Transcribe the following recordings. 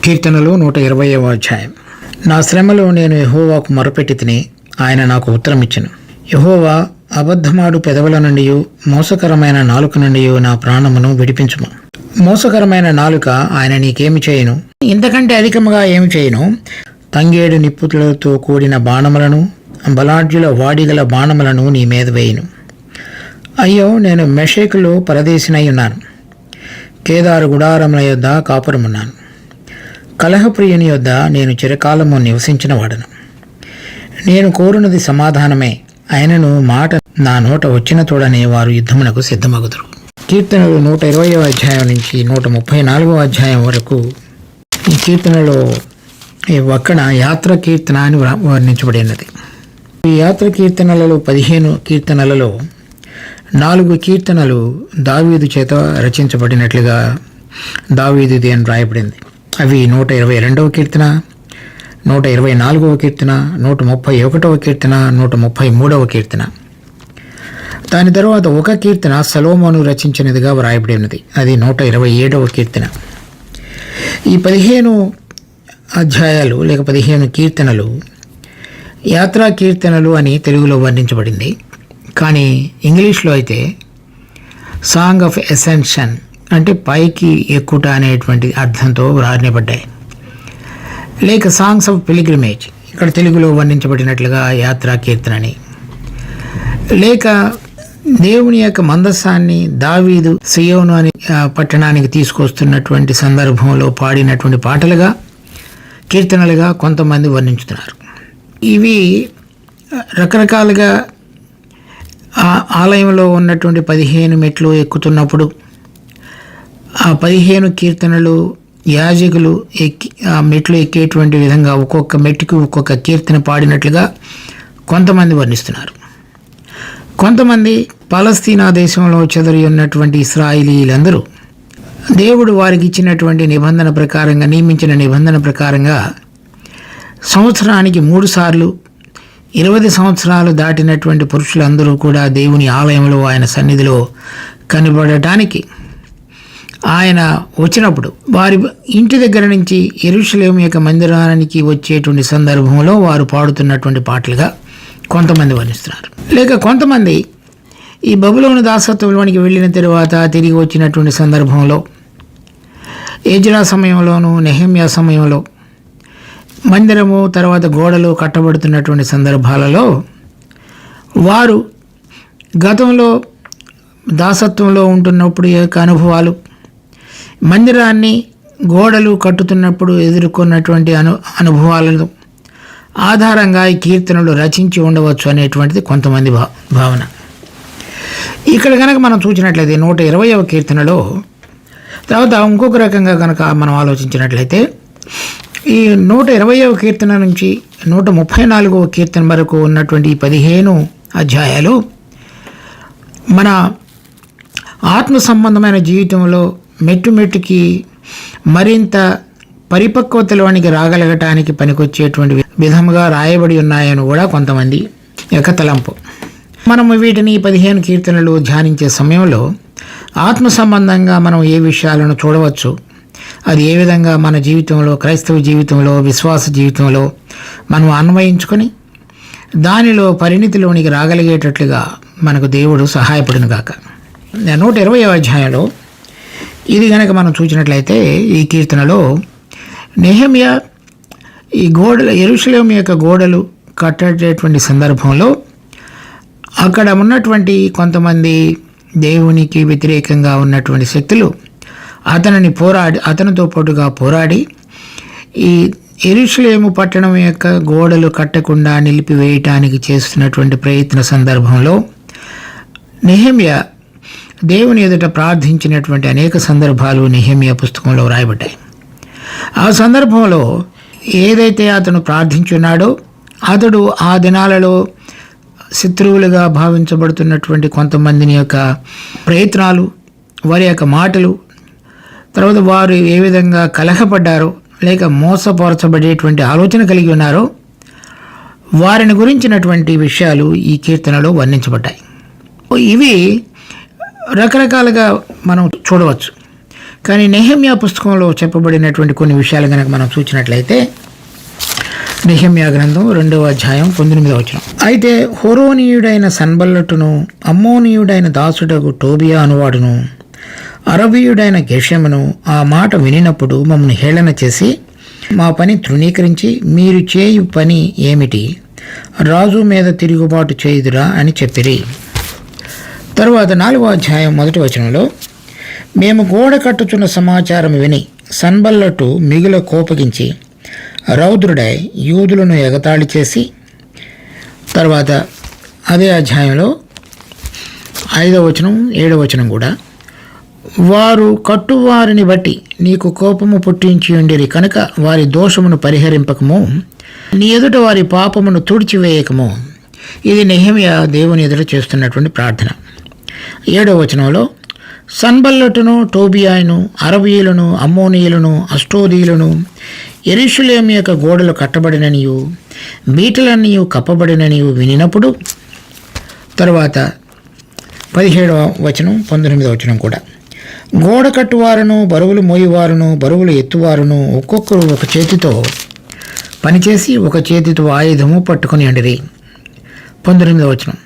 కీర్తనలు 120వ అధ్యాయం. నా శ్రమలో నేను యెహోవాకు మొరపెట్టి తిని ఆయన నాకు ఉత్తరమిచ్చెను. యెహోవా, అబద్ధమాడు పెదవుల నుండి మోసకరమైన నాలుక నుండి నా ప్రాణమును విడిపించుము. మోసకరమైన నాలుక ఆయన నీకేమి చేయును? ఇంతకంటే అధికముగా ఏమి చేయును? తంగేడు నిప్పులతో కూడిన బాణములను, బలాఢ్యుల వాడిగల బాణములను నీ మీద వేయును. అయ్యో, నేను మెషేకులో పరదేశినై ఉన్నాను. కేదారు గుడారముల యొద్ద కాపురమున్నాను. కలహప్రియుని యొద్ద నేను చిరకాలము నివసించిన వాడను. నేను కోరునది సమాధానమే, అయినను మాట నా నోట వచ్చిన తోడనే వారు యుద్ధమునకు సిద్ధమగుదురు. కీర్తనలు 120వ అధ్యాయం నుంచి 134వ అధ్యాయం వరకు ఈ కీర్తనలో ఈ ఒక్కన యాత్ర కీర్తన అని వర్ణించబడినది. ఈ యాత్ర కీర్తనలలో 15 కీర్తనలలో 4 కీర్తనలు దావీదు చేత రచించబడినట్లుగా దావీదుది అని రాయబడింది. అవి 122వ కీర్తన, 124వ కీర్తన, 131వ కీర్తన, 133వ కీర్తన. దాని తర్వాత ఒక కీర్తన సొలొమోను రచించినదిగా వ్రాయబడి ఉన్నది. అది 127వ కీర్తన. ఈ 15 అధ్యాయాలు లేక 15 కీర్తనలు యాత్రా కీర్తనలు అని తెలుగులో వర్ణించబడింది. కానీ ఇంగ్లీష్లో అయితే సాంగ్ ఆఫ్ ఎసెన్షన్ అంటే పైకి ఎక్కుట అనేటువంటి అర్థంతో వ్రాయబడ్డాయి. లేక సాంగ్స్ ఆఫ్ పిలిగ్రిమేజ్ ఇక్కడ తెలుగులో వర్ణించబడినట్లుగా యాత్రా కీర్తనని, లేక దేవుని యొక్క మందస్సాన్ని దావీదు సియోను అని పట్టణానికి తీసుకొస్తున్నటువంటి సందర్భంలో పాడినటువంటి పాటలుగా, కీర్తనలుగా కొంతమంది వర్ణించుతున్నారు. ఇవి రకరకాలుగా ఆలయంలో ఉన్నటువంటి 15 మెట్లు ఎక్కుతున్నప్పుడు ఆ 15 కీర్తనలు యాజకులు ఆ మెట్లు ఎక్కేటువంటి విధంగా ఒక్కొక్క మెట్టుకు ఒక్కొక్క కీర్తన పాడినట్లుగా కొంతమంది వర్ణిస్తున్నారు. కొంతమంది పాలస్తీనా దేశంలో చెదరి ఉన్నటువంటి ఇశ్రాయేలీలందరూ దేవుడు వారికి ఇచ్చినటువంటి నిబంధన ప్రకారంగా, నియమించిన నిబంధన ప్రకారంగా సంవత్సరానికి 3 సార్లు 20 సంవత్సరాలు దాటినటువంటి పురుషులందరూ కూడా దేవుని ఆలయంలో ఆయన సన్నిధిలో కనబడటానికి ఆయన వచ్చినప్పుడు వారి ఇంటి దగ్గర నుంచి యెరూషలేము యొక్క మందిరానికి వచ్చేటువంటి సందర్భంలో వారు పాడుతున్నటువంటి పాటలుగా కొంతమంది వర్ణిస్తున్నారు. లేక కొంతమంది ఈ బబులోను దాసత్వంలోనికి వెళ్ళిన తరువాత తిరిగి వచ్చినటువంటి సందర్భంలో ఎజ్రా సమయంలోనూ నెహెమ్యా సమయంలో మందిరము తర్వాత గోడలు కట్టబడుతున్నటువంటి సందర్భాలలో వారు గతంలో దాసత్వంలో ఉంటున్నప్పుడు యొక్క అనుభవాలు, మందిరాన్ని గోడలు కట్టుతున్నప్పుడు ఎదుర్కొన్నటువంటి అనుభవాలను ఆధారంగా ఈ కీర్తనలు రచించి ఉండవచ్చు అనేటువంటిది కొంతమంది భావన. ఇక్కడ కనుక మనం చూసినట్లయితే 120వ కీర్తనలో తర్వాత ఇంకొక రకంగా కనుక మనం ఆలోచించినట్లయితే ఈ 120వ కీర్తన నుంచి 134వ కీర్తన వరకు ఉన్నటువంటి 15 అధ్యాయాలు మన ఆత్మ సంబంధమైన జీవితంలో మెట్టుకి మరింత పరిపక్వతలోనికి రాగలగటానికి పనికొచ్చేటువంటి విధముగా రాయబడి ఉన్నాయని కూడా కొంతమంది యొక్క తలంపు. మనము వీటిని 15 కీర్తనలు ధ్యానించే సమయంలో ఆత్మ సంబంధంగా మనం ఏ విషయాలను చూడవచ్చు, అది ఏ విధంగా మన జీవితంలో, క్రైస్తవ జీవితంలో, విశ్వాస జీవితంలో మనం అన్వయించుకొని దానిలో పరిణితిలోనికి రాగలిగేటట్లుగా మనకు దేవుడు సహాయపడును గాక. 120వ అధ్యాయంలో ఇది కనుక మనం చూసినట్లయితే ఈ కీర్తనలో నెహెమ్యా ఈ గోడలు, యెరూషలేము యొక్క గోడలు కట్టేటటువంటి సందర్భంలో అక్కడ ఉన్నటువంటి కొంతమంది దేవునికి వ్యతిరేకంగా ఉన్నటువంటి శక్తులు అతనితో పాటుగా పోరాడి ఈ యెరూషలేము పట్టణం యొక్క గోడలు కట్టకుండా నిలిపివేయటానికి చేస్తున్నటువంటి ప్రయత్న సందర్భంలో నెహెమ్యా దేవుని ఎదుట ప్రార్థించినటువంటి అనేక సందర్భాలు నెహెమ్యా పుస్తకంలో రాయబడ్డాయి. ఆ సందర్భంలో ఏదైతే అతను ప్రార్థించున్నాడో అతడు ఆ దినాలలో శత్రువులుగా భావించబడుతున్నటువంటి కొంతమందిని యొక్క ప్రయత్నాలు, వారి యొక్క మాటలు, తర్వాత వారు ఏ విధంగా కలహపడ్డారో లేక మోసపరచబడేటువంటి ఆలోచన కలిగి ఉన్నారో వారిని గురించినటువంటి విషయాలు ఈ కీర్తనలో వర్ణించబడ్డాయి. ఇవి రకరకాలుగా మనం చూడవచ్చు. కానీ నెహెమ్యా పుస్తకంలో చెప్పబడినటువంటి కొన్ని విషయాలు కనుక మనం చూసినట్లయితే నెహెమ్యా గ్రంథం 2వ అధ్యాయం 19వ వచనం. అయితే హోరోనీయుడైన సన్బల్లటును, అమ్మోనీయుడైన దాసుడగు టోబియా అనువాడును, అరబీయుడైన గెషెమును ఆ మాట వినినప్పుడు మమ్మల్ని హేళన చేసి మా పని తృణీకరించి మీరు చేయు పని ఏమిటి, రాజు మీద తిరుగుబాటు చేయుదురా అని చెప్పిరి. తరువాత 4వ అధ్యాయం 1వ వచనంలో, మేము గోడ కట్టుచున్న సమాచారం విని సన్బల్లటు మిగుల కోపగించి రౌద్రుడై యూదులను ఎగతాళి చేసి, తర్వాత అదే అధ్యాయంలో 5వ వచనం 7వ వచనం కూడా, వారు కట్టువారిని బట్టి నీకు కోపము పుట్టించి ఉండిరి కనుక వారి దోషమును పరిహరింపకము, నీ ఎదుట వారి పాపమును తుడిచివేయకము. ఇది నెహెమ్యా దేవుని ఎదుట చేస్తున్నటువంటి ప్రార్థన. 7వ వచనంలో, సన్బల్లటును, టోబియాను, అరబీయులను, అమ్మోనీయులను, అష్టోదీయులను యెరూషలేము యొక్క గోడలు కట్టబడిననియు బీటలన్నీ కప్పబడిననియు వినినప్పుడు, తర్వాత 17వ వచనం 19వ వచనం కూడా, గోడ కట్టువారును, బరువులు మోయువారును, బరువులు ఎత్తువారును ఒక్కొక్కరు ఒక చేతితో పనిచేసి ఒక చేతితో ఆయుధము పట్టుకుని ఉండిరి. 19వ వచనం,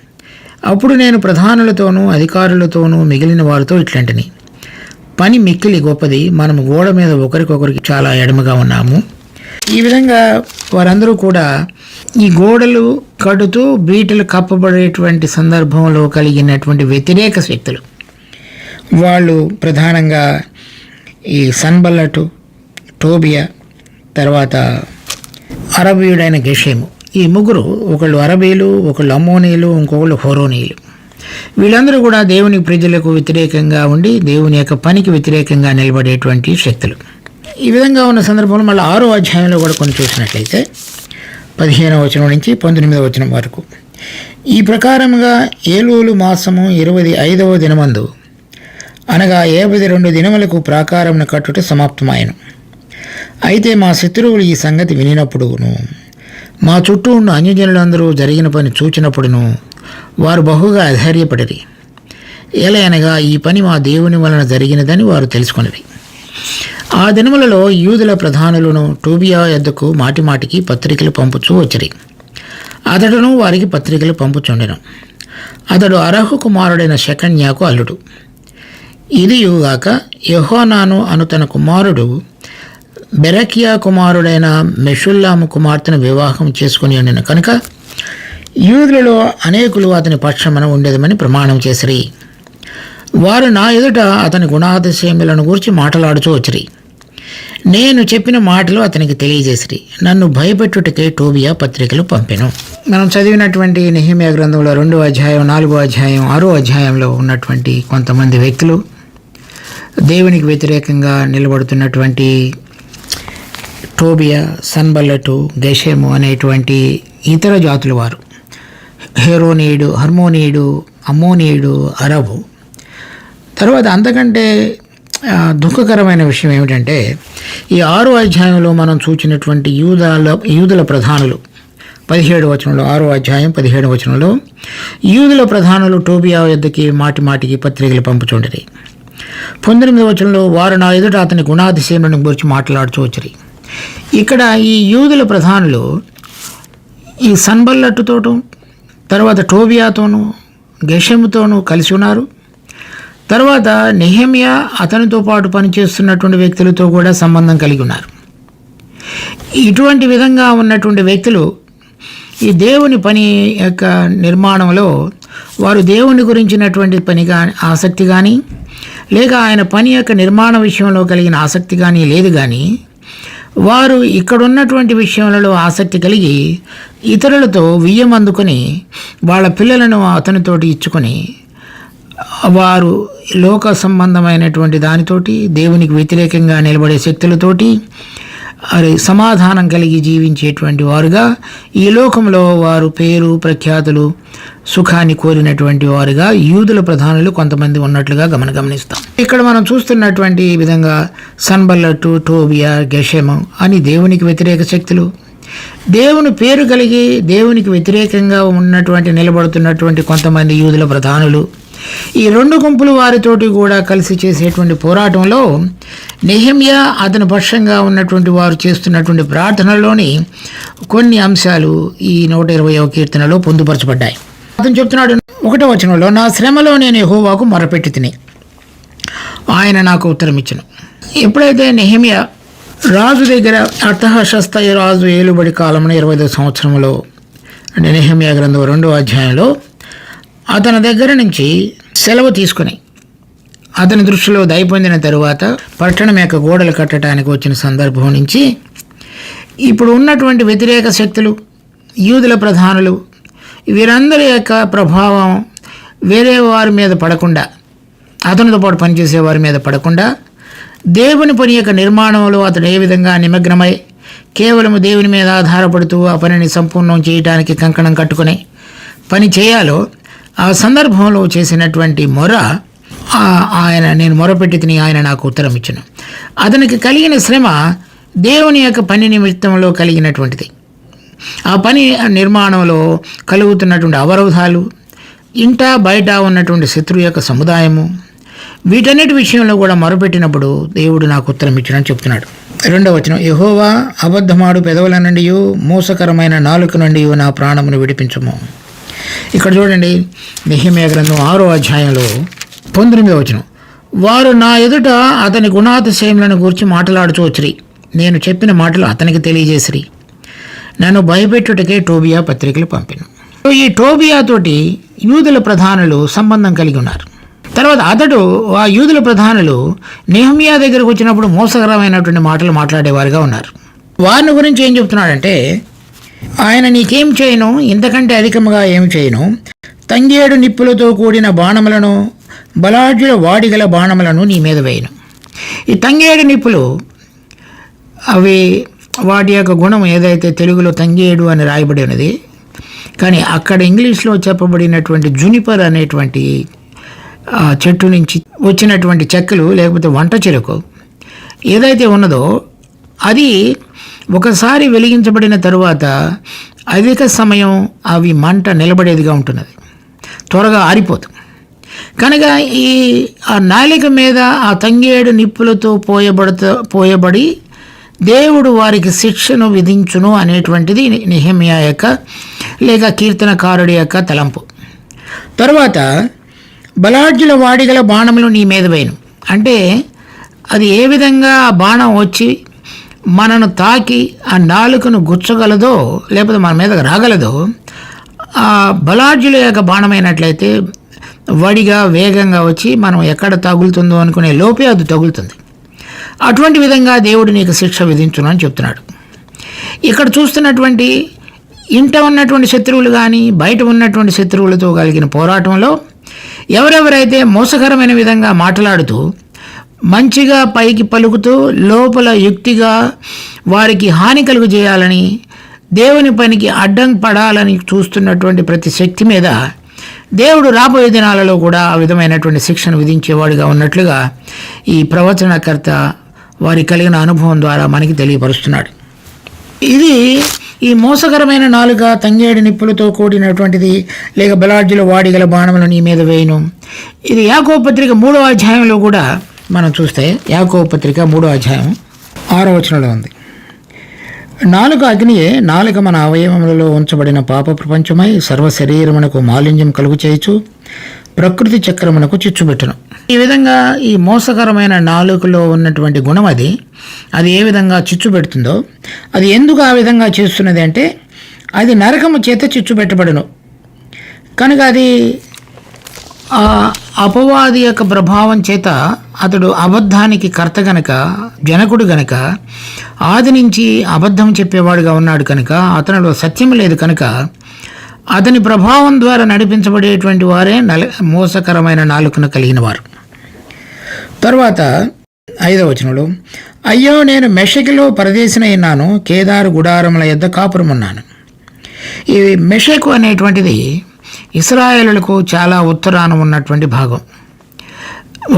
అప్పుడు నేను ప్రధానులతోనూ అధికారులతోనూ మిగిలిన వారితో ఇట్లాంటిని, పని మిక్కిలి గొప్పది, మనము గోడ మీద ఒకరికొకరికి చాలా ఎడమగా ఉన్నాము. ఈ విధంగా వారందరూ కూడా ఈ గోడలు కడుతూ బీటలు కప్పబడేటువంటి సందర్భంలో కలిగినటువంటి వ్యతిరేక శక్తులు. వాళ్ళు ప్రధానంగా ఈ సన్బల్లటు, టోబియా, తర్వాత అరబీయుడైన గెషెము, ఈ ముగ్గురు, ఒకళ్ళు అరబీలు, ఒకళ్ళు అమ్మోనీయులు, ఇంకొకళ్ళు హోరోనీయులు. వీళ్ళందరూ కూడా దేవుని ప్రజలకు వ్యతిరేకంగా ఉండి దేవుని యొక్క పనికి వ్యతిరేకంగా నిలబడేటువంటి శక్తులు. ఈ విధంగా ఉన్న సందర్భంలో మళ్ళీ 6వ అధ్యాయంలో కూడా కొన్ని చూసినట్లయితే 15వ వచనం నుంచి 19వ వచనం వరకు, ఈ ప్రకారముగా ఏలూలు మాసము 25వ దినమందు అనగా 52 దినములకు ప్రాకారమును కట్టుట సమాప్తమాయను. అయితే మా శత్రువులు ఈ సంగతి వినినప్పుడును, మా చుట్టూ ఉన్న అన్యజనులందరూ జరిగిన పని చూచినప్పుడును వారు బహుగా అధైర్యపడిరి. ఎలయనగా ఈ పని మా దేవుని వలన జరిగినదని వారు తెలుసుకొనిరి. ఆ దినములలో యూదుల ప్రధానులను టోబియా యొద్దకు మాటిమాటికి పత్రికలు పంపుచూ వచ్చిరి. అతడును వారికి పత్రికలు పంపుచుండెను. అతడు అరహు కుమారుడైన షెకన్యాకు అల్లుడు. ఇదియుగాక యెహోనాను అను తన కుమారుడు బెరకియా కుమారుడైన మెషుల్లాము కుమార్తెను వివాహం చేసుకుని ఉండిన కనుక యూదులలో అనేకులు అతని పక్షమున ఉండేదమని ప్రమాణం చేసిరి. వారు నా ఎదుట అతని గుణాతిశయములను గురించి మాట్లాడుచూ వచ్చిరి. నేను చెప్పిన మాటలు అతనికి తెలియజేసిరి. నన్ను భయపెట్టుటకే టోబియా పత్రికలు పంపెను. మనం చదివినటువంటి నెహెమ్యా గ్రంథంలో 2వ అధ్యాయం, 4వ అధ్యాయం, 6వ అధ్యాయంలో ఉన్నటువంటి కొంతమంది వ్యక్తులు, దేవునికి వ్యతిరేకంగా నిలబడుతున్నటువంటి టోబియా, సన్బల్లటు, గెషెము అనేటువంటి ఇతర జాతుల వారు, హెరోనీయుడు, హర్మోనీయుడు, అమ్మోనీయుడు, అరబు. తర్వాత అంతకంటే దుఃఖకరమైన విషయం ఏమిటంటే, ఈ 6వ అధ్యాయంలో మనం చూచినటువంటి యూదుల ప్రధానులు 17వ వచనంలో, 6వ అధ్యాయం 17వ వచనంలో, యూదుల ప్రధానులు టోబియా యొద్దకి మాటిమాటికి పత్రికలు పంపుచుండిరి. 19వ వచనంలో, వారు నా ఎదుట అతని గుణాతిశయములను గురించి మాట్లాడుతూ వచ్చిరి. ఇక్కడ ఈ యూదుల ప్రధానులు ఈ సన్బల్లటుతోనూ, తర్వాత టోబియాతోనూ, గెషెముతోనూ కలిసి ఉన్నారు. తర్వాత నెహెమ్యా అతనితో పాటు పనిచేస్తున్నటువంటి వ్యక్తులతో కూడా సంబంధం కలిగి ఉన్నారు. ఇటువంటి విధంగా ఉన్నటువంటి వ్యక్తులు ఈ దేవుని పని యొక్క నిర్మాణంలో వారు దేవుని గురించినటువంటి పని ఆసక్తి కానీ, లేక ఆయన పని యొక్క నిర్మాణ విషయంలో కలిగిన ఆసక్తి కానీ లేదు. కానీ వారు ఇక్కడ ఉన్నటువంటి విషయాలలో ఆసక్తి కలిగి ఇతరులతో వియ్యం అందుకొని వాళ్ళ పిల్లలను అతనితోటి ఇచ్చుకొని వారు లోక సంబంధమైనటువంటి దానితోటి, దేవునికి వ్యతిరేకంగా నిలబడే శక్తులతోటి సమాధానం కలిగి జీవించేటువంటి వారుగా, ఈ లోకంలో వారు పేరు ప్రఖ్యాతులు సుఖాన్ని కోరినటువంటి వారుగా యూదుల ప్రధానులు కొంతమంది ఉన్నట్లుగా గమనిస్తాం. ఇక్కడ మనం చూస్తున్నటువంటి విధంగా సన్బల్లటు, టోబియా, గెషెము అని దేవునికి వ్యతిరేక శక్తులు, దేవుని పేరు కలిగి దేవునికి వ్యతిరేకంగా ఉన్నటువంటి నిలబడుతున్నటువంటి కొంతమంది యూదుల ప్రధానులు, ఈ రెండు గుంపులు వారితోటి కూడా కలిసి చేసేటువంటి పోరాటంలో నెహెమ్యా అతని పక్షంగా ఉన్నటువంటి వారు చేస్తున్నటువంటి ప్రార్థనలోని కొన్ని అంశాలు ఈ 120వ కీర్తనలో పొందుపరచబడ్డాయి. అతను చెప్తున్నాడు 1వ వచనంలో, నా శ్రమలో నేను యెహోవాకు మొరపెట్టి తిని ఆయన నాకు ఉత్తరం ఇచ్చెను. ఎప్పుడైతే నెహెమ్యా రాజు దగ్గర అర్తహషస్త రాజు ఏలుబడి కాలంలో 25వ సంవత్సరంలో అంటే నెహెమ్యా గ్రంథం 2వ అధ్యాయంలో అతని దగ్గర నుంచి సెలవు తీసుకుని అతని దృష్టిలో దయ పొందిన తరువాత పట్టణం యొక్క గోడలు కట్టడానికి వచ్చిన సందర్భం నుంచి ఇప్పుడు ఉన్నటువంటి వ్యతిరేక శక్తులు, యూదుల ప్రధానులు, వీరందరి యొక్క ప్రభావం వేరే వారి మీద పడకుండా, అతనితో పాటు పనిచేసే వారి మీద పడకుండా దేవుని పని యొక్క నిర్మాణంలో అతడు ఏ విధంగా నిమగ్నమై కేవలం దేవుని మీద ఆధారపడుతూ ఆ పనిని సంపూర్ణం చేయడానికి కంకణం కట్టుకుని పని చేయాలో ఆ సందర్భంలో చేసినటువంటి మొర, ఆయన నేను మొరపెట్టి తిని ఆయన నాకు ఉత్తరం ఇచ్చెను. అతనికి కలిగిన శ్రమ దేవుని యొక్క పని నిమిత్తంలో కలిగినటువంటిది. ఆ పని నిర్మాణంలో కలుగుతున్నటువంటి అవరోధాలు, ఇంట బయట ఉన్నటువంటి శత్రువు యొక్క సముదాయము, వీటన్నిటి విషయంలో కూడా మొరపెట్టినప్పుడు దేవుడు నాకు ఉత్తరం ఇచ్చాడని చెప్తున్నాడు. 2వ వచనం, యెహోవా అబద్ధమాడు పెదవుల నుండి మోసకరమైన నాలుక నుండి నా ప్రాణమును విడిపించుము. ఇక్కడ చూడండి, నెహెమ్యా గ్రంథం 6వ అధ్యాయంలో 19వ వచనం, వారు నా ఎదుట అతని గుణాతిశయములను గురించి మాట్లాడుచూ వచ్చిరి, నేను చెప్పిన మాటలు అతనికి తెలియజేసిరి, నన్ను భయపెట్టుటకే టోబియా పత్రికలు పంపిను. ఈ టోబియా తోటి యూదుల ప్రధానులు సంబంధం కలిగి ఉన్నారు. తర్వాత అతడు ఆ యూదుల ప్రధానులు నెహెమ్యా దగ్గరకు వచ్చినప్పుడు మోసకరమైనటువంటి మాటలు మాట్లాడేవారుగా ఉన్నారు. వారిని గురించి ఏం చెప్తున్నాడంటే, ఆయన నీకేం చేయను, ఇంతకంటే అధికంగా ఏం చేయను, తంగేడు నిప్పులతో కూడిన బాణములను, బలాఢ్యుల వాడిగల బాణములను నీ మీద వేయను. ఈ తంగేడు నిప్పులు అవి వాటి యొక్క గుణం ఏదైతే తెలుగులో తంగేడు అని రాయబడి ఉన్నది, కానీ అక్కడ ఇంగ్లీష్లో చెప్పబడినటువంటి జునిపర్ అనేటువంటి చెట్టు నుంచి వచ్చినటువంటి చెక్కలు లేకపోతే వంట చెరకు ఏదైతే ఉన్నదో అది ఒకసారి వెలిగించబడిన తరువాత అధిక సమయం అవి మంట నిలబడేదిగా ఉంటున్నది, త్వరగా ఆరిపోతుంది. కనుక ఆ నాలిక మీద ఆ తంగేడు నిప్పులతో పోయబడి దేవుడు వారికి శిక్షను విధించును అనేటువంటిది నెహెమ్యా యొక్క లేక కీర్తనకారుడి యొక్క తలంపు. తరువాత బలాఢ్యుల వాడిగల బాణములు నీ మీద వేయను అంటే అది ఏ విధంగా ఆ బాణం వచ్చి మనను తాకి ఆ నాలుకను గుచ్చగలదో లేకపోతే మన మీదకి రాగలదో, ఆ బలాఢ్యుల యొక్క బాణమైనట్లయితే వడిగా వేగంగా వచ్చి మనం ఎక్కడ తగులుతుందో అనుకునే లోపే అది తగులుతుంది. అటువంటి విధంగా దేవుడు నీకు శిక్ష విధించును అని చెప్తున్నాడు. ఇక్కడ చూస్తున్నటువంటి ఇంట ఉన్నటువంటి శత్రువులు కానీ బయట ఉన్నటువంటి శత్రువులతో కలిగిన పోరాటంలో ఎవరెవరైతే మోసకరమైన విధంగా మాట్లాడుతూ మంచిగా పైకి పలుకుతూ లోపల యుక్తిగా వారికి హాని కలుగు చేయాలని దేవుని పనికి అడ్డం పడాలని చూస్తున్నటువంటి ప్రతి శక్తి మీద దేవుడు రాబోయే దినాలలో కూడా ఆ విధమైనటువంటి శిక్షను విధించేవాడుగా ఉన్నట్లుగా ఈ ప్రవచనకర్త వారికి కలిగిన అనుభవం ద్వారా మనకి తెలియపరుస్తున్నాడు. ఇది ఈ మోసకరమైన నాలుక తంగేడు నిప్పులతో కూడినటువంటిది లేక బలాఢ్యుల వాడిగల బాణములు నీ మీద వేయను. ఇది యాకోబు పత్రిక 3వ అధ్యాయంలో కూడా మనం చూస్తే యాకోబు పత్రిక 3వ అధ్యాయం 6వ వచనంలో ఉంది, నాలుక అగ్నియే, నాలుక మన అవయవములలో ఉంచబడిన పాప ప్రపంచమై సర్వ శరీరమునకు మాలిన్యం కలుగు చేయొచ్చు, ప్రకృతి చక్రమునకు చిచ్చుబెట్టును. ఈ విధంగా ఈ మోసకరమైన నాలుకలో ఉన్నటువంటి గుణం అది ఏ విధంగా చిచ్చు పెడుతుందో, అది ఎందుకు ఆ విధంగా చేస్తున్నది అంటే అది నరకము చేత చిచ్చు పెట్టబడును. కనుక అది అపవాది యొక్క ప్రభావం చేత అతడు అబద్ధానికి కర్త గనక, జనకుడు గనక, ఆది నుంచి అబద్ధం చెప్పేవాడుగా ఉన్నాడు కనుక అతనిలో సత్యం లేదు కనుక అతని ప్రభావం ద్వారా నడిపించబడేటువంటి వారే మోసకరమైన నాలుకను కలిగిన వారు. తర్వాత 5వ వచనంలో, అయ్యో నేను మెషెకులో పరదేశినైనాను, కేదారు గుడారముల యొద్ద కాపురమున్నాను. ఈ మెషెకు అనేటువంటిది ఇశ్రాయేలులకు చాలా ఉత్తరాన ఉన్నటువంటి భాగం.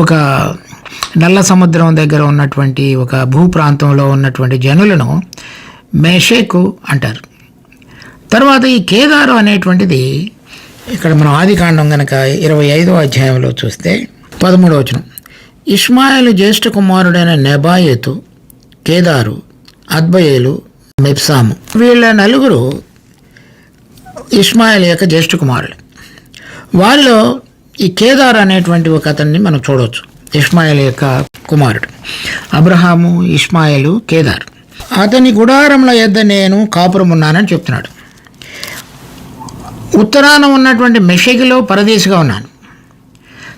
ఒక నల్ల సముద్రం దగ్గర ఉన్నటువంటి ఒక భూప్రాంతంలో ఉన్నటువంటి జనులను మెషెకు అంటారు. తర్వాత ఈ కేదారు అనేటువంటిది ఇక్కడ మనం ఆదికాండం కనుక 25వ అధ్యాయంలో చూస్తే 13వ వచనం, ఇష్మాయేలు జ్యేష్ఠ కుమారుడైన నెబాయేతు, కేదారు, అద్బయేలు, మిబ్సాము, వీళ్ళ నలుగురు ఇష్మాయేల్ యొక్క జ్యేష్ఠ కుమారులు. వారిలో ఈ కేదార్ అనేటువంటి ఒక అతన్ని మనం చూడవచ్చు. ఇష్మాయేల్ యొక్క కుమారుడు అబ్రహాము, ఇష్మాయేలు, కేదార్. అతని గుడారంల యొద్ద నేను కాపురం ఉన్నానని చెప్తున్నాడు. ఉత్తరాన ఉన్నటువంటి మెషెకిలో పరదేశిగా ఉన్నాను.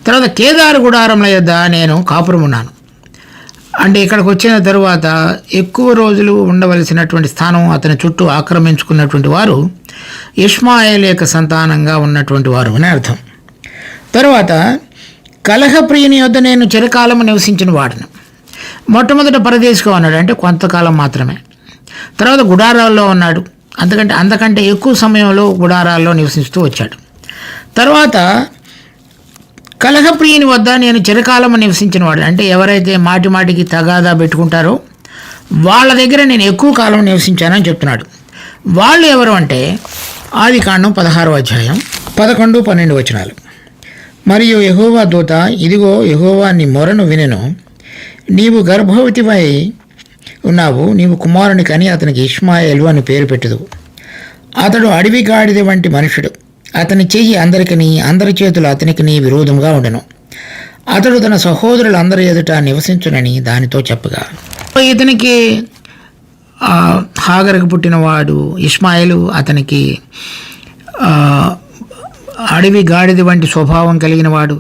తర్వాత కేదారు గుడారంల యొద్ద నేను కాపురం ఉన్నాను అంటే ఇక్కడికి వచ్చిన తరువాత ఎక్కువ రోజులు ఉండవలసినటువంటి స్థానం అతని చుట్టూ ఆక్రమించుకున్నటువంటి వారు ఇష్మాయేల్ యొక్క సంతానంగా ఉన్నటువంటి వారు అని అర్థం. తర్వాత కలహప్రియుని యొద్ద నేను చిరకాలము నివసించిన వాడను. మొట్టమొదట పరదేశిగా ఉన్నాడు, అంటే కొంతకాలం మాత్రమే. తర్వాత గుడారాల్లో ఉన్నాడు, అంతకంటే ఎక్కువ సమయంలో గుడారాల్లో నివసిస్తూ వచ్చాడు. తర్వాత కలహప్రియుని వద్ద నేను చిరకాలము నివసించిన వాడు, అంటే ఎవరైతే మాటి మాటికి తగాదా పెట్టుకుంటారో వాళ్ళ దగ్గర నేను ఎక్కువ కాలం నివసించానని చెప్తున్నాడు. వాళ్ళు ఎవరు అంటే ఆదికాండం 16వ అధ్యాయం 11, 12 వచనాలు. మరియు యెహోవా దూత, ఇదిగో యెహోవా నీ మొరను వినెను, నీవు గర్భవతివై ఉన్నావు, నీవు కుమారుని కని అతనికి ఇష్మాయేలు అని పేరు పెట్టుదు. అతడు అడవి గాడిద వంటి మనుషుడు, అతని చెయ్యి అందరికిని, అందరి చేతులు అతనికి విరోధంగా ఉండెను. అతడు తన సహోదరులందరి ఎదుట నివసించునని దానితో చెప్పగా, ఇతనికి హాగరుకు పుట్టినవాడు ఇష్మాయేలు, అతనికి అడవి గాడిద వంటి స్వభావం కలిగిన వాడు,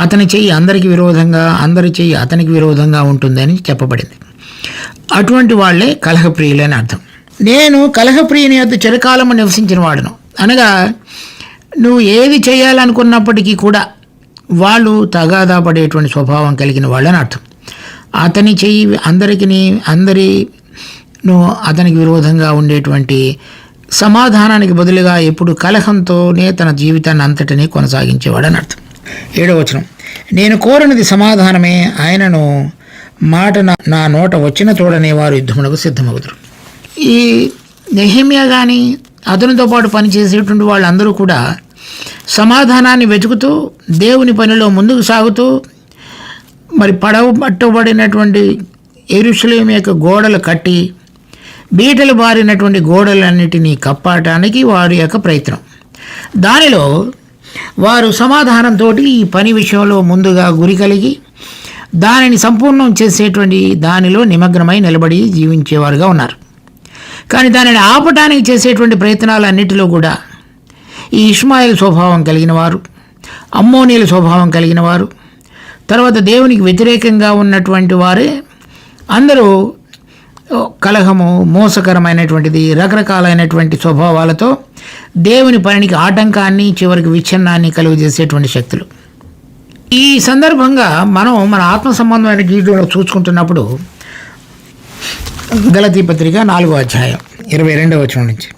అతని చెయ్యి అందరికి విరోధంగా, అందరి చెయ్యి అతనికి విరోధంగా ఉంటుందని చెప్పబడింది. అటువంటి వాళ్లే కలహప్రియులు అని అర్థం. నేను కలహప్రియుని యొద్ద చిరకాలము నివసించిన వాడును అనగా, నువ్వు ఏది చేయాలనుకున్నప్పటికీ కూడా వాళ్ళు తగాదా పడేటువంటి స్వభావం కలిగిన వాళ్ళని అర్థం. అతని చెయ్యి అతనికి విరోధంగా ఉండేటువంటి సమాధానానికి బదులుగా ఎప్పుడు కలహంతోనే తన జీవితాన్ని అంతటినీ కొనసాగించేవాడని అర్థం. 7వ వచనం, నేను కోరనిది సమాధానమే, ఆయనను మాట నా నోట వచ్చిన తోడనే వారు యుద్ధమునకు సిద్ధమవుతారు. ఈ నెహెమ్యా కానీ అతనితో పాటు పనిచేసేటువంటి వాళ్ళందరూ కూడా సమాధానాన్ని వెతుకుతూ దేవుని పనిలో ముందుకు సాగుతూ మరి పట్టబడినటువంటి యెరూషలేము యొక్క గోడలు కట్టి బీటలు బారినటువంటి గోడలన్నిటినీ కప్పటానికి వారి యొక్క ప్రయత్నం. దానిలో వారు సమాధానంతో ఈ పని విషయంలో ముందుగా గురి కలిగి దానిని సంపూర్ణం చేసేటువంటి దానిలో నిమగ్నమై నిలబడి జీవించేవారుగా ఉన్నారు. కానీ దానిని ఆపటానికి చేసేటువంటి ప్రయత్నాలన్నిటిలో కూడా ఈ ఇష్మాయేల్ స్వభావం కలిగిన వారు, అమ్మోనీల స్వభావం కలిగిన వారు, తర్వాత దేవునికి వ్యతిరేకంగా ఉన్నటువంటి వారే అందరూ కలహము, మోసకరమైనటువంటిది, రకరకాలైనటువంటి స్వభావాలతో దేవుని పనికి ఆటంకాన్ని, చివరికి విచ్ఛిన్నాన్ని కలుగజేసేటువంటి శక్తులు. ఈ సందర్భంగా మనం మన ఆత్మ సంబంధమైన జీవితంలో చూసుకుంటున్నప్పుడు గలతీ పత్రిక 4వ అధ్యాయం 22వ వచనం నుంచి,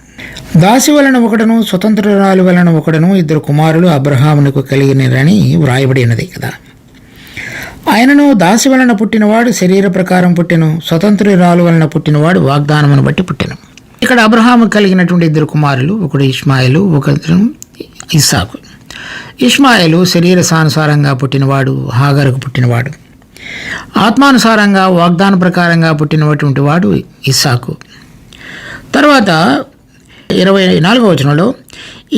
దాసి వలన ఒకడును స్వతంత్రురాలు వలన ఒకడును ఇద్దరు కుమారులు అబ్రహామునకు కలిగినరని వ్రాయబడి ఉన్నది కదా. ఆయనను దాసి వలన పుట్టినవాడు శరీర ప్రకారం పుట్టెను, స్వతంత్రురాలు వలన పుట్టినవాడు వాగ్దానమును బట్టి పుట్టెను. ఇక్కడ అబ్రహాము కలిగినటువంటి ఇద్దరు కుమారులు, ఒకడు ఇష్మాయేలు, ఒకడు ఇస్సాకు. ఇష్మాయేలు శరీరసానుసారంగా పుట్టినవాడు, హాగరుకు పుట్టినవాడు. ఆత్మానుసారంగా వాగ్దాన ప్రకారంగా పుట్టినటువంటి వాడు ఇస్సాకు. తర్వాత 24వ వచనంలో,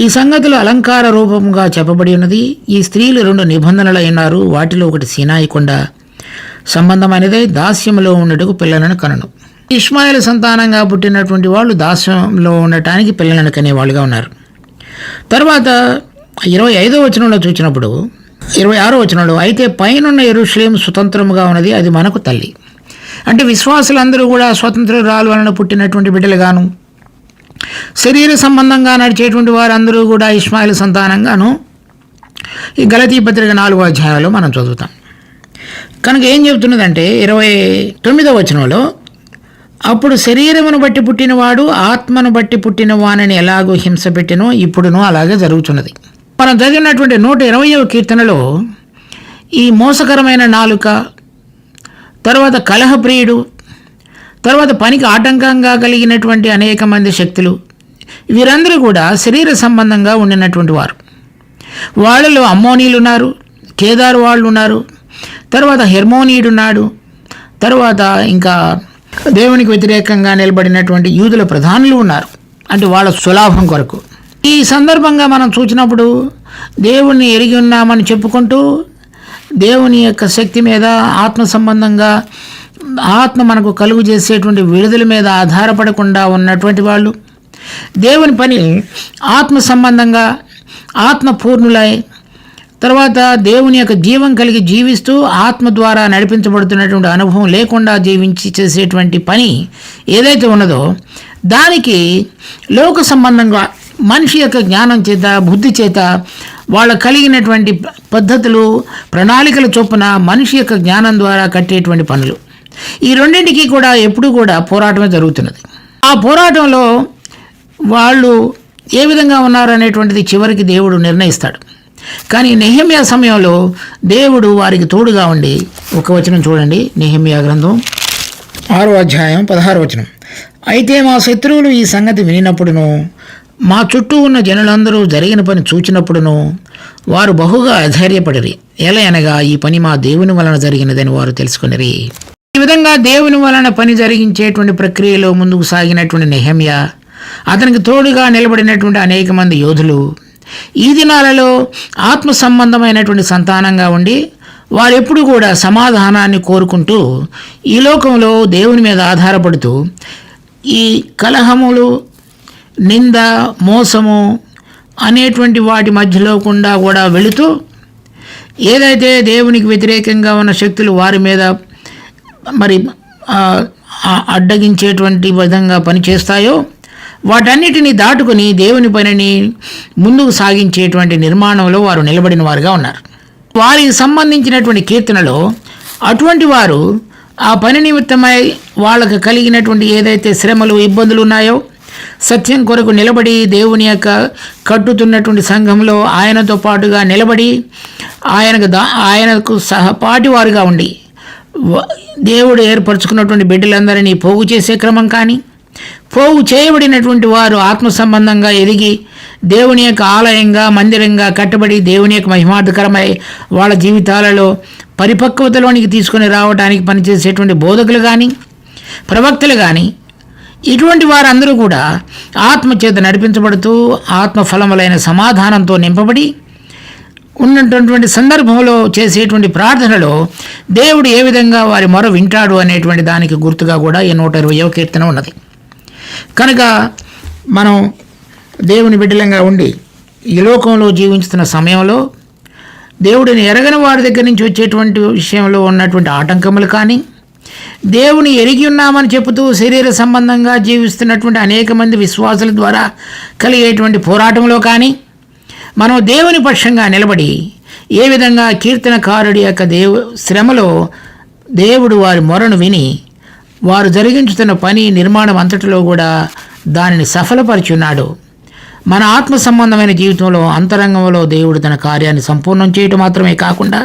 ఈ సంగతులు అలంకార రూపంగా చెప్పబడి ఉన్నది. ఈ స్త్రీలు 2 నిబంధనలు అయినారు, వాటిలో ఒకటి సీనాయి కొండ సంబంధమైనదే, దాస్యంలో ఉండటకు పిల్లలను కనను. ఇష్మాయేలు సంతానంగా పుట్టినటువంటి వాళ్ళు దాస్యంలో ఉండటానికి పిల్లలను కనేవాళ్ళుగా ఉన్నారు. తర్వాత 25వ వచనంలో చూసినప్పుడు 26వ వచనంలో, అయితే పైనున్న యెరూషలేము స్వతంత్రముగా ఉన్నది, అది మనకు తల్లి. అంటే విశ్వాసులందరూ కూడా స్వతంత్రురాలు వలన పుట్టినటువంటి బిడ్డలుగాను, శరీర సంబంధంగా నడిచేటువంటి వారందరూ కూడా ఇష్మాయేలు సంతానంగాను ఈ గలతీ పత్రిక 4వ అధ్యాయంలో మనం చదువుతాం. కనుక ఏం చెబుతున్నదంటే 29వ వచనంలో, అప్పుడు శరీరమును బట్టి పుట్టినవాడు ఆత్మను బట్టి పుట్టిన వానిని ఎలాగో హింస పెట్టినో ఇప్పుడునో అలాగే జరుగుతున్నది. మనం చదివినటువంటి 120వ కీర్తనలో ఈ మోసకరమైన నాలుక, తర్వాత కలహప్రియుడు, తర్వాత పనికి ఆటంకంగా కలిగినటువంటి అనేక మంది శక్తులు, వీరందరూ కూడా శరీర సంబంధంగా ఉండినటువంటి వారు. వాళ్ళలో అమ్మోనీయులు ఉన్నారు, కేదారు వాళ్ళు ఉన్నారు, తర్వాత హెర్మోనీయుడు ఉన్నాడు, తర్వాత ఇంకా దేవునికి వ్యతిరేకంగా నిలబడినటువంటి యూదుల ప్రధానులు ఉన్నారు, అంటే వాళ్ళ సులాభం కొరకు. ఈ సందర్భంగా మనం చూసినప్పుడు దేవుణ్ణి ఎరిగి ఉన్నామని చెప్పుకుంటూ దేవుని యొక్క శక్తి మీద ఆత్మ సంబంధంగా ఆత్మ మనకు కలుగు చేసేటువంటి విడుదల మీద ఆధారపడకుండా ఉన్నటువంటి వాళ్ళు, దేవుని పని ఆత్మ సంబంధంగా ఆత్మపూర్ణులై తర్వాత దేవుని యొక్క జీవం కలిగి జీవిస్తూ ఆత్మ ద్వారా నడిపించబడుతున్నటువంటి అనుభవం లేకుండా జీవించి చేసేటువంటి పని ఏదైతే ఉన్నదో దానికి లోక సంబంధంగా మనిషి యొక్క జ్ఞానం చేత బుద్ధి చేత వాళ్ళ కలిగినటువంటి పద్ధతులు ప్రణాళికల చొప్పున మనిషి యొక్క జ్ఞానం ద్వారా కట్టేటువంటి పనులు, ఈ రెండింటికి కూడా ఎప్పుడూ కూడా పోరాటమే జరుగుతున్నది. ఆ పోరాటంలో వాళ్ళు ఏ విధంగా ఉన్నారనేటువంటిది చివరికి దేవుడు నిర్ణయిస్తాడు. కానీ నెహెమ్యా సమయంలో దేవుడు వారికి తోడుగా ఉండి, ఒక వచనం చూడండి, నెహెమ్యా గ్రంథం 6వ అధ్యాయం 16వ వచనం. అయితే మా శత్రువులు ఈ సంగతి వినినప్పుడును మా చుట్టూ ఉన్న జనులందరూ జరిగిన పని చూచినప్పుడును వారు బహుగా అధైర్యపడిరి. ఎలా అనగా ఈ పని మా దేవుని వలన జరిగినదని వారు తెలుసుకునిరి. ఈ విధంగా దేవుని వలన పని జరిగించేటువంటి ప్రక్రియలో ముందుకు సాగినటువంటి నెహెమ్యా, అతనికి తోడుగా నిలబడినటువంటి అనేక మంది యోధులు ఈ దినాలలో ఆత్మ సంబంధమైనటువంటి సంతానంగా ఉండి వారెప్పుడు కూడా సమాధానాన్ని కోరుకుంటూ ఈ లోకంలో దేవుని మీద ఆధారపడుతూ ఈ కలహములు, నింద, మోసము అనేటువంటి వాటి మధ్యలో కూడా వెళుతూ ఏదైతే దేవునికి వ్యతిరేకంగా ఉన్న శక్తులు వారి మీద మరి అడ్డగించేటువంటి విధంగా పనిచేస్తాయో వాటన్నిటిని దాటుకుని దేవుని పనిని ముందుకు సాగించేటువంటి నిర్మాణంలో వారు నిలబడిన వారుగా ఉన్నారు. వారికి సంబంధించినటువంటి కీర్తనలో అటువంటి వారు ఆ పని నిమిత్తమై వాళ్ళకు కలిగినటువంటి ఏదైతే శ్రమలు, ఇబ్బందులు ఉన్నాయో సత్యం కొరకు నిలబడి దేవుని యొక్క కట్టుతున్నటువంటి సంఘంలో ఆయనతో పాటుగా నిలబడి ఆయనకు సహపాటి వారుగా ఉండి దేవుడు ఏర్పరచుకున్నటువంటి బిడ్డలందరినీ పోగు చేసే క్రమం కానీ, పోగు చేయబడినటువంటి వారు ఆత్మ సంబంధంగా ఎదిగి దేవుని యొక్క ఆలయంగా, మందిరంగా కట్టబడి దేవుని యొక్క మహిమార్థకరమై వాళ్ళ జీవితాలలో పరిపక్వతలోనికి తీసుకుని రావడానికి పనిచేసేటువంటి బోధకులు కానీ, ప్రవక్తలు కానీ, ఇటువంటి వారందరూ కూడా ఆత్మచేత నడిపించబడుతూ ఆత్మఫలములైన సమాధానంతో నింపబడి ఉన్నటువంటి సందర్భంలో చేసేటువంటి ప్రార్థనలో దేవుడు ఏ విధంగా వారి మొర వింటాడు అనేటువంటి దానికి గుర్తుగా కూడా ఈ 120వ కీర్తన ఉన్నది. కనుక మనం దేవుని బిడ్డలంగా ఉండి ఈ లోకంలో జీవించుతున్న సమయంలో దేవుడిని ఎరగని వారి దగ్గర నుంచి వచ్చేటువంటి విషయంలో ఉన్నటువంటి ఆటంకములు కానీ, దేవుని ఎరిగి ఉన్నామని చెబుతూ శరీర సంబంధంగా జీవిస్తున్నటువంటి అనేక మంది విశ్వాసుల ద్వారా కలిగేటువంటి పోరాటంలో కానీ మనం దేవుని పక్షంగా నిలబడి ఏ విధంగా కీర్తనకారుడి యొక్క శ్రమలో దేవుడు వారి మొరను విని వారు జరిగించుతున్న పని నిర్మాణం అంతటిలో కూడా దానిని సఫలపరిచున్నాడు. మన ఆత్మ సంబంధమైన జీవితంలో అంతరంగంలో దేవుడు తన కార్యాన్ని సంపూర్ణం చేయటం మాత్రమే కాకుండా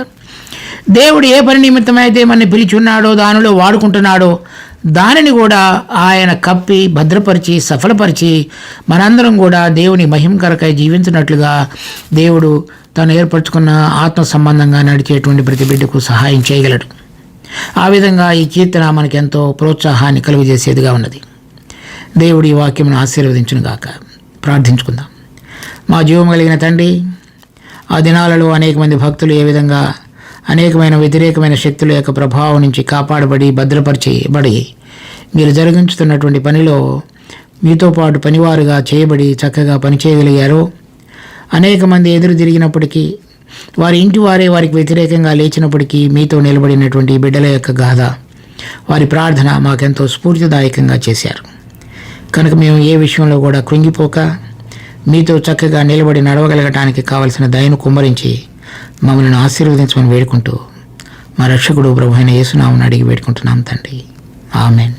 దేవుడు ఏ పని నిమిత్తమైతే మనని పిలిచున్నాడో దానిలో వాడుకుంటున్నాడో దానిని కూడా ఆయన కప్పి భద్రపరిచి సఫలపరిచి మనందరం కూడా దేవుని మహిమకరకై జీవించినట్లుగా దేవుడు తను ఏర్పరచుకున్న ఆత్మ సంబంధంగా నడిచేటువంటి ప్రతి బిడ్డకు సహాయం చేయగలడు. ఆ విధంగా ఈ కీర్తన మనకి ఎంతో ప్రోత్సాహాన్ని కలుగజేసేదిగా ఉన్నది. దేవుడి వాక్యమును ఆశీర్వదించును గాక. ప్రార్థించుకుందాం. మా జీవం కలిగిన తండ్రి, ఆ దినాలలో అనేక మంది భక్తులు ఏ విధంగా అనేకమైన వ్యతిరేకమైన శక్తుల యొక్క ప్రభావం నుంచి కాపాడబడి భద్రపరచబడి మీరు జరిగించుతున్నటువంటి పనిలో మీతో పాటు పనివారుగా చేయబడి చక్కగా పనిచేయగలిగారో, అనేక మంది ఎదురు తిరిగినప్పటికీ వారి ఇంటి వారే వారికి వ్యతిరేకంగా లేచినప్పటికీ మీతో నిలబడినటువంటి బిడ్డల యొక్క గాథ, వారి ప్రార్థన మాకెంతో స్ఫూర్తిదాయకంగా చేశారు. కనుక మేము ఏ విషయంలో కూడా కృంగిపోక మీతో చక్కగా నిలబడి నడవగలగటానికి కావలసిన దయను కుమ్మరించి మమ్మల్ని ఆశీర్వదించమని వేడుకుంటూ మా రక్షకుడు ప్రభు అయిన యేసునామమున అడిగి వేడుకుంటున్నాం తండ్రి. ఆమెన్.